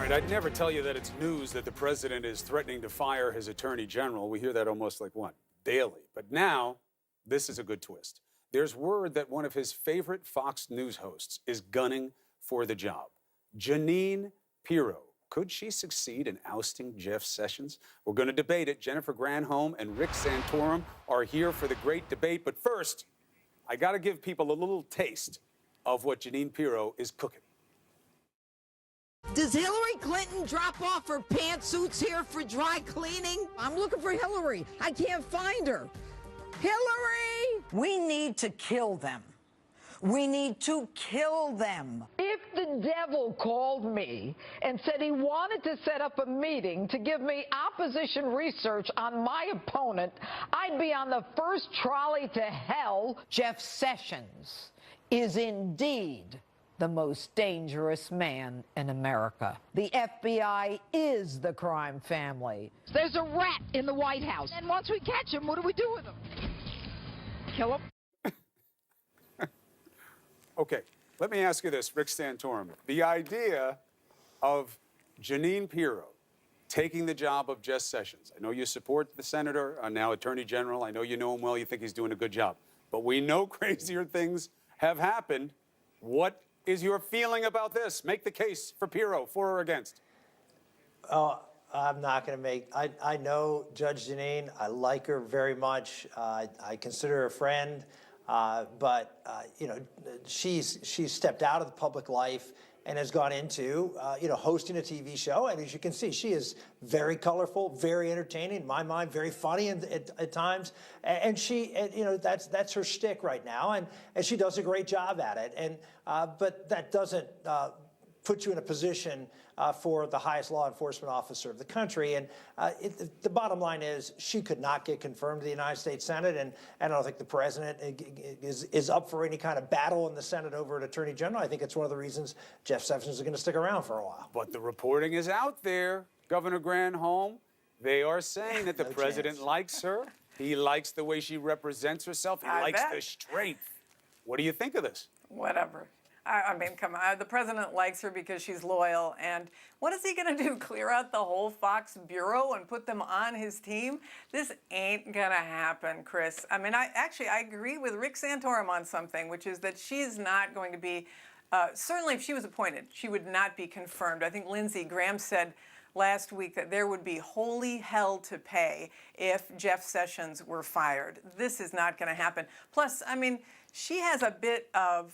right, I'd never tell you that it's news that the president is threatening to fire his attorney general. We hear that almost like what? Daily. But now, this is a good twist. There's word that one of his favorite Fox News hosts is gunning for the job. Jeanine Pirro. Could she succeed in ousting Jeff Sessions? We're going to debate it. Jennifer Granholm and Rick Santorum are here for the great debate. But first, I got to give people a little taste of what Jeanine Pirro is cooking. Does Hillary Clinton drop off her pantsuits here for dry cleaning? I'm looking for Hillary. I can't find her. Hillary! We need to kill them. We need to kill them. If the devil called me and said he wanted to set up a meeting to give me opposition research on my opponent, I'd be on the first trolley to hell. Jeff Sessions is indeed the most dangerous man in America. The FBI is the crime family. There's a rat in the White House. And once we catch him, what do we do with him? Kill him? Okay, let me ask you this, Rick Santorum. The idea of Jeanine Pirro taking the job of Jeff Sessions. I know you support the senator, now Attorney General. I know you know him well. You think he's doing a good job. But we know crazier things have happened. What is your feeling about this? Make the case for Pirro, for or against. I'm not going to make. I know Judge Jeanine. I like her very much. I consider her a friend. But you know, she's stepped out of the public life and has gone into hosting a TV show. And as you can see, she is very colorful, very entertaining. In my mind, very funny at times. And that's her shtick right now. And she does a great job at it. And but that doesn't put you in a position for the highest law enforcement officer of the country. And the bottom line is she could not get confirmed to the United States Senate. And I don't think the president is up for any kind of battle in the Senate over an attorney general. I think it's one of the reasons Jeff Sessions is going to stick around for a while. But the reporting is out there, Governor Granholm. They are saying that the president likes her. He likes the way she represents herself. He likes the strength. What do you think of this? Whatever. I mean, come on. The president likes her because she's loyal. And what is he going to do? Clear out the whole Fox bureau and put them on his team? This ain't going to happen, Chris. I mean, I agree with Rick Santorum on something, which is that she's not going to be, certainly if she was appointed, she would not be confirmed. I think Lindsey Graham said last week that there would be holy hell to pay if Jeff Sessions were fired. This is not going to happen. Plus, I mean, she has a bit of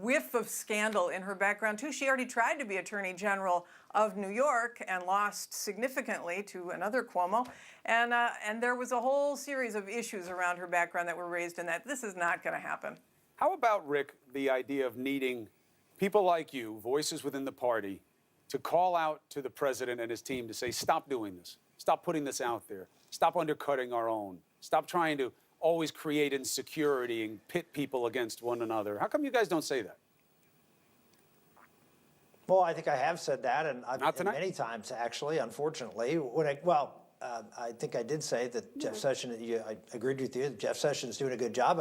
whiff of scandal in her background, too. She already tried to be Attorney General of New York and lost significantly to another Cuomo. And there was a whole series of issues around her background that were raised in that. This is not going to happen. How about, Rick, the idea of needing people like you, voices within the party, to call out to the president and his team to say, stop doing this. Stop putting this out there. Stop undercutting our own. Stop trying to always create insecurity and pit people against one another. How come you guys don't say that? Well, I think I have said that, and many times, actually, unfortunately. I think I did say that Jeff Sessions, I agreed with you, that Jeff Sessions is doing a good job.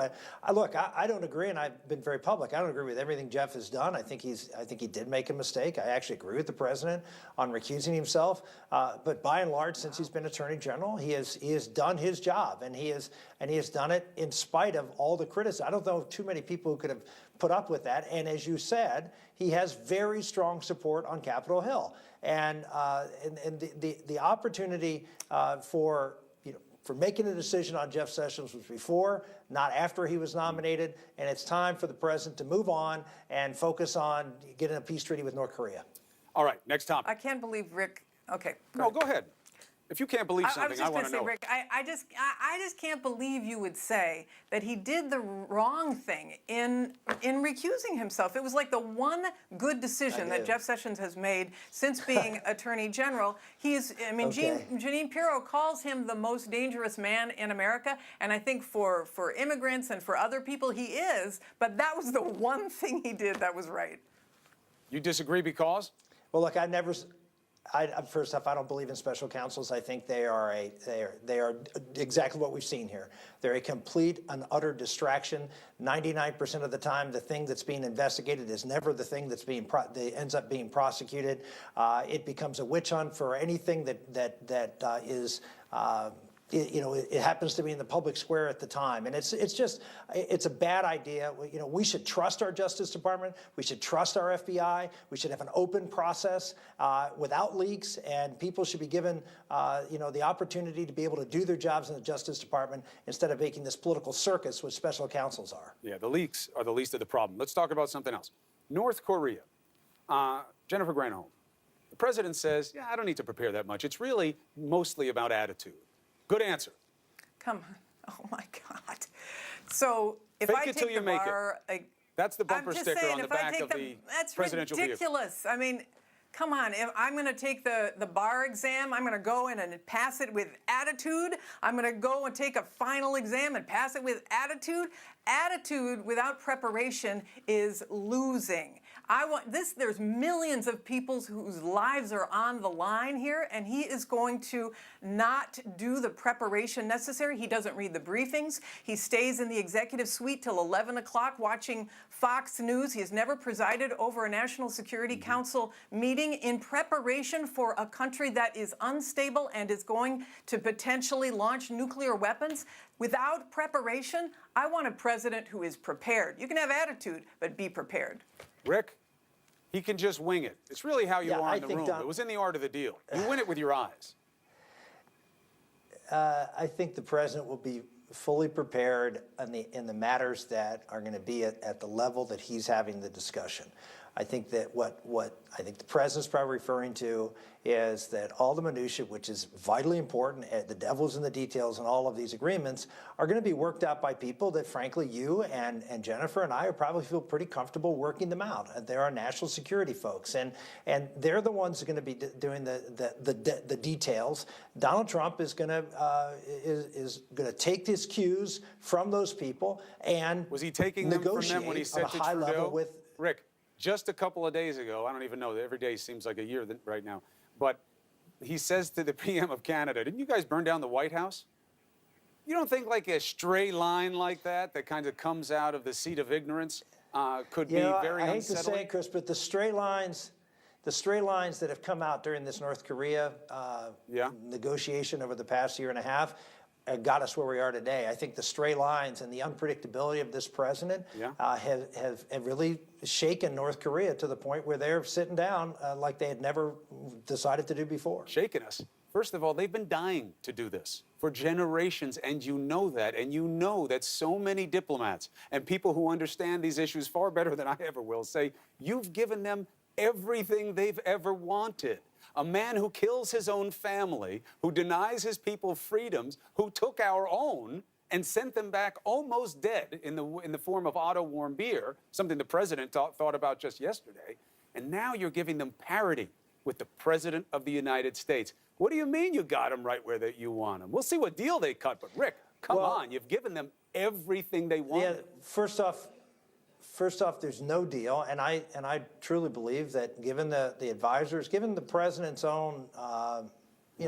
Look, I don't agree, and I've been very public. I don't agree with everything Jeff has done. I think he did make a mistake. I actually agree with the president on recusing himself. But by and large, since he's been Attorney General, he has done his job, and he has done it in spite of all the criticism. I don't know too many people who could have put up with that. And as you said, he has very strong support on Capitol Hill. And the opportunity for making a decision on Jeff Sessions was before, not after he was nominated. And it's time for the president to move on and focus on getting a peace treaty with North Korea. All right, next topic. I can't believe Rick. Okay. Go ahead. If you can't believe something, I want to know. Rick, I just can't believe you would say that he did the wrong thing in recusing himself. It was like the one good decision that Jeff Sessions has made since being Attorney General. Jeanine Pirro calls him the most dangerous man in America, and I think for immigrants and for other people he is, but that was the one thing he did that was right. You disagree because? Well, look, First off, I don't believe in special counsels. I think they are exactly what we've seen here. They're a complete and utter distraction. 99% of the time, the thing that's being investigated is never the thing that's that ends up being prosecuted. It becomes a witch hunt for anything that is. It happens to be in the public square at the time, and it's a bad idea. We should trust our Justice Department. We should trust our FBI. We should have an open process without leaks, and people should be given the opportunity to be able to do their jobs in the Justice Department instead of making this political circus, which special counsels are. Yeah, the leaks are the least of the problem. Let's talk about something else. North Korea. Jennifer Granholm. The president says, yeah, I don't need to prepare that much. It's really mostly about attitude. Good answer. Come on. Oh, my God. So if Fake I it till take you the make bar... That's the bumper I'm just sticker saying, on the if I back take of the that's presidential vehicle. ridiculous. I mean, come on. If I'm going to take the bar exam, I'm going to go in and pass it with attitude. I'm going to go and take a final exam and pass it with attitude. Attitude without preparation is losing. There's millions of people whose lives are on the line here, and he is going to not do the preparation necessary. He doesn't read the briefings. He stays in the executive suite till 11 o'clock watching Fox News. He has never presided over a National Security Council meeting in preparation for a country that is unstable and is going to potentially launch nuclear weapons. Without preparation, I want a president who is prepared. You can have attitude, but be prepared. Rick, he can just wing it. It's really how you are in the room. Don, it was in the art of the deal. You win it with your eyes. I think the president will be fully prepared in the matters that are going to be at the level that he's having the discussion. I think that what I think the president's probably referring to is that all the minutia, which is vitally important, the devil's in the details in all of these agreements, are going to be worked out by people that, frankly, you and Jennifer and I would probably feel pretty comfortable working them out. There are national security folks, and they're the ones who are going to be doing the details. Donald Trump is going to take his cues from those people and was he taking them from them when he said to high Trudeau? level with Rick, just a couple of days ago, I don't even know, every day seems like a year right now, but he says to the PM of Canada, didn't you guys burn down the White House? You don't think like a stray line like that kind of comes out of the seat of ignorance could be very unsettling? I hate to say it, Chris, but the stray lines that have come out during this North Korea negotiation over the past year and a half got us where we are today. I think the stray lines and the unpredictability of this president have really shaken North Korea to the point where they're sitting down like they had never decided to do before. Shaken us. First of all, they've been dying to do this for generations, and you know that. And you know that so many diplomats and people who understand these issues far better than I ever will say, you've given them everything they've ever wanted. A man who kills his own family, who denies his people freedoms, who took our own and sent them back almost dead in the form of Otto Warmbier, something the president thought about just yesterday. And now you're giving them parity with the president of the United States. What do you mean you got them right where you want them? We'll see what deal they cut, but Rick, come on, you've given them everything they wanted. Yeah, first off, there's no deal, and I truly believe that given the advisors, given the president's own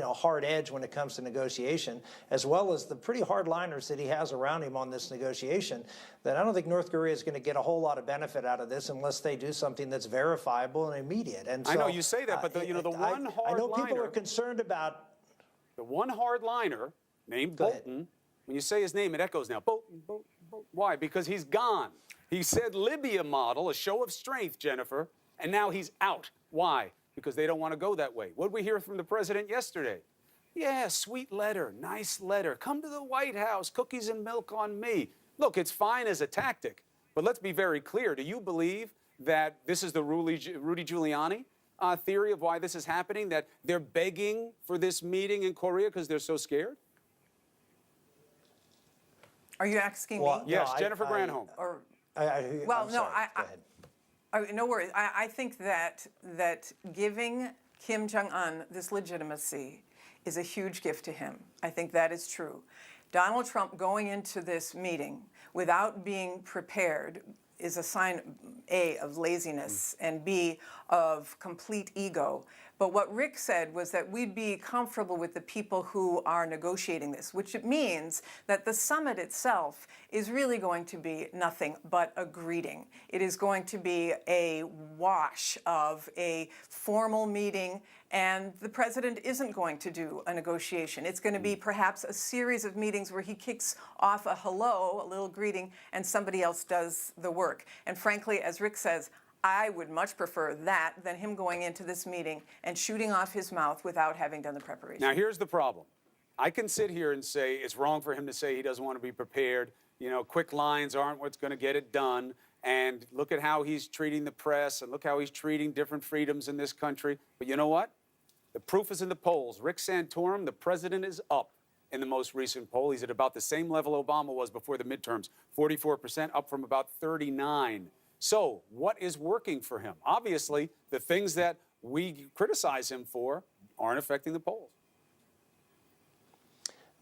hard edge when it comes to negotiation, as well as the pretty hardliners that he has around him on this negotiation, that I don't think North Korea is going to get a whole lot of benefit out of this unless they do something that's verifiable and immediate. And so, I know you say that, but the one hardliner. I know people are concerned about the one hardliner named Bolton. When you say his name, it echoes now. Bolton, Bolton, Bolton. Why? Because he's gone. He said Libya model, a show of strength, Jennifer, and now he's out. Why? Because they don't want to go that way. What did we hear from the president yesterday? Yeah, sweet letter, nice letter. Come to the White House, cookies and milk on me. Look, it's fine as a tactic, but let's be very clear. Do you believe that this is the Rudy Giuliani theory of why this is happening, that they're begging for this meeting in Korea because they're so scared? Are you asking me? Yes, Jennifer Granholm. No worries. I think that giving Kim Jong-un this legitimacy is a huge gift to him. I think that is true. Donald Trump going into this meeting without being prepared is a sign, A, of laziness, and B, of complete ego. But what Rick said was that we'd be comfortable with the people who are negotiating this, which it means that the summit itself is really going to be nothing but a greeting. It is going to be a wash of a formal meeting, and the president isn't going to do a negotiation. It's going to be perhaps a series of meetings where he kicks off a hello, a little greeting, and somebody else does the work. And frankly, as Rick says, I would much prefer that than him going into this meeting and shooting off his mouth without having done the preparation. Now, here's the problem. I can sit here and say it's wrong for him to say he doesn't want to be prepared. You know, quick lines aren't what's going to get it done. And look at how he's treating the press, and look how he's treating different freedoms in this country. But you know what? The proof is in the polls. Rick Santorum, the president, is up in the most recent poll. He's at about the same level Obama was before the midterms, 44%, up from about 39%. So what is working for him? Obviously, the things that we criticize him for aren't affecting the polls.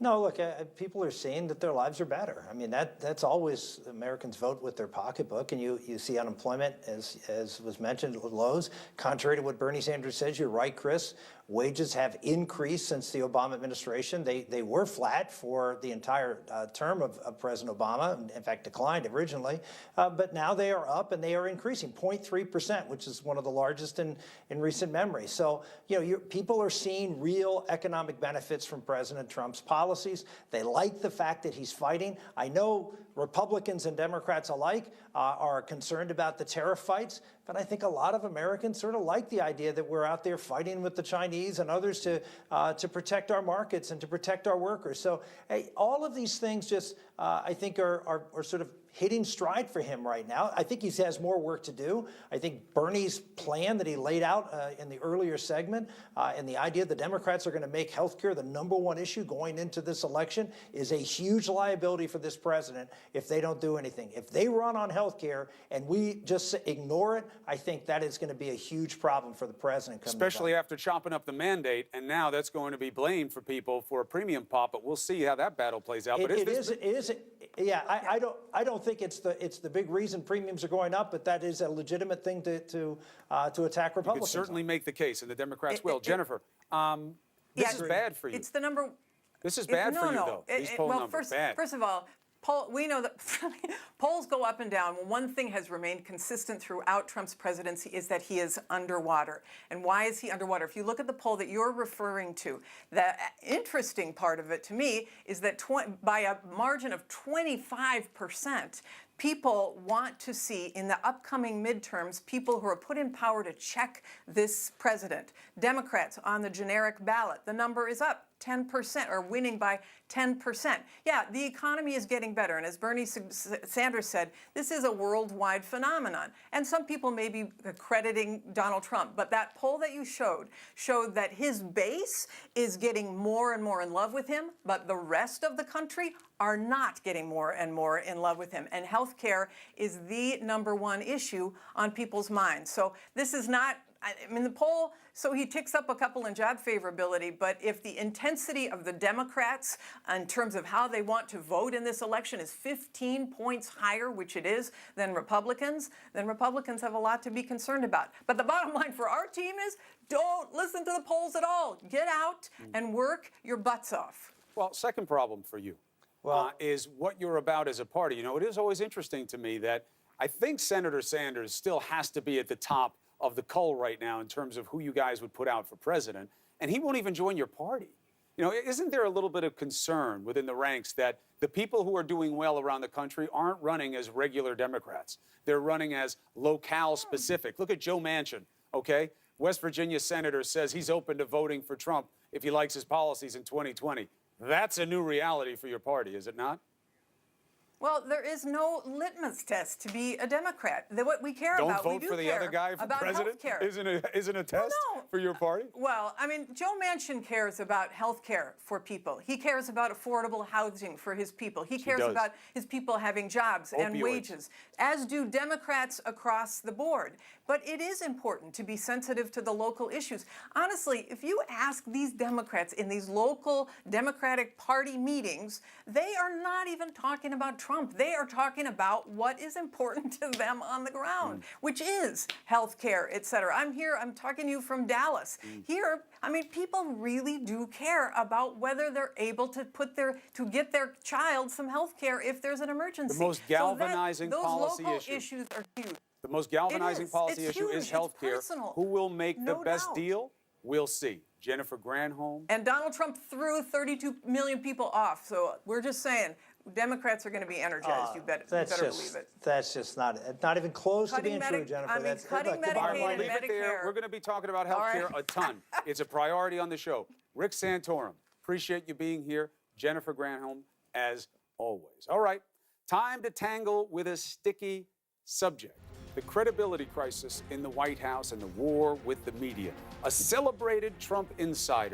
No, look, people are seeing that their lives are better. I mean, that's always Americans vote with their pocketbook, and you see unemployment, as was mentioned, lows. Contrary to what Bernie Sanders says, you're right, Chris. Wages have increased since the Obama administration. They were flat for the entire term of President Obama, in fact, declined originally. But now they are up, and they are increasing, 0.3%, which is one of the largest in recent memory. So, you know, people are seeing real economic benefits from President Trump's policies. They like the fact that he's fighting. I know Republicans and Democrats alike are concerned about the tariff fights, but I think a lot of Americans sort of like the idea that we're out there fighting with the Chinese and others to protect our markets and to protect our workers. So hey, all of these things just, I think, are sort of hitting stride for him right now. I think he has more work to do. I think Bernie's plan that he laid out in the earlier segment and the idea the Democrats are going to make health care the #1 issue going into this election is a huge liability for this president if they don't do anything. If they run on health care and we just ignore it, I think that is going to be a huge problem for the president. Especially after chopping up the mandate, and now that's going to be blamed for people for a premium pop, but we'll see how that battle plays out. Yeah, I don't think it's the big reason premiums are going up, but that is a legitimate thing to attack Republicans. You could certainly make the case, and the Democrats will. Jennifer, this is bad for you. It's the number. This is bad for you, though. These poll numbers, bad. First of all, we know that polls go up and down. Well, one thing has remained consistent throughout Trump's presidency is that he is underwater. And why is he underwater? If you look at the poll that you're referring to, the interesting part of it to me is that by a margin of 25%, people want to see in the upcoming midterms people who are put in power to check this president. Democrats on the generic ballot, the number is up 10%, or winning by 10%. Yeah, the economy is getting better. And as Bernie Sanders said, this is a worldwide phenomenon. And some people may be crediting Donald Trump. But that poll that you showed that his base is getting more and more in love with him, but the rest of the country are not getting more and more in love with him. And health care is the #1 issue on people's minds. So this is not, I mean, the poll, so he ticks up a couple in job favorability, but if the intensity of the Democrats in terms of how they want to vote in this election is 15 points higher, which it is, than Republicans, then Republicans have a lot to be concerned about. But the bottom line for our team is don't listen to the polls at all. Get out and work your butts off. Well, second problem for you is what you're about as a party. You know, it is always interesting to me that I think Senator Sanders still has to be at the top of the cull right now in terms of who you guys would put out for president, and he won't even join your party. You know, isn't there a little bit of concern within the ranks that the people who are doing well around the country aren't running as regular Democrats? They're running as locale specific. Look at Joe Manchin, okay? West Virginia senator says he's open to voting for Trump if he likes his policies in 2020. That's a new reality for your party, is it not? Well, there is no litmus test to be a Democrat. What we care Don't about, vote we do for the care other guy for about president. healthcare. Isn't a test for your party? Well, I mean, Joe Manchin cares about health care for people. He cares about affordable housing for his people. He cares about his people having jobs and wages, as do Democrats across the board. But it is important to be sensitive to the local issues. Honestly, if you ask these Democrats in these local Democratic Party meetings, they are not even talking about Trump Trump. They are talking about what is important to them on the ground, which is health care, et cetera. I'm talking to you from Dallas. Here, I mean, people really do care about whether they're able to get their child some health care if there's an emergency. The most galvanizing policy those local issue. issues are huge. The most galvanizing policy It's issue huge. is It's health care. personal. Who will make the No best doubt. deal? We'll see. Jennifer Granholm. And Donald Trump threw 32 million people off. So we're just saying, Democrats are going to be energized. You better believe it. That's just not even close to being true, Jennifer. Cutting look, the bottom Medicaid line and is- Leave it there. Medicare. We're going to be talking about health care a ton. It's a priority on the show. Rick Santorum, appreciate you being here. Jennifer Granholm, as always. All right, time to tangle with a sticky subject. The credibility crisis in the White House and the war with the media. A celebrated Trump insider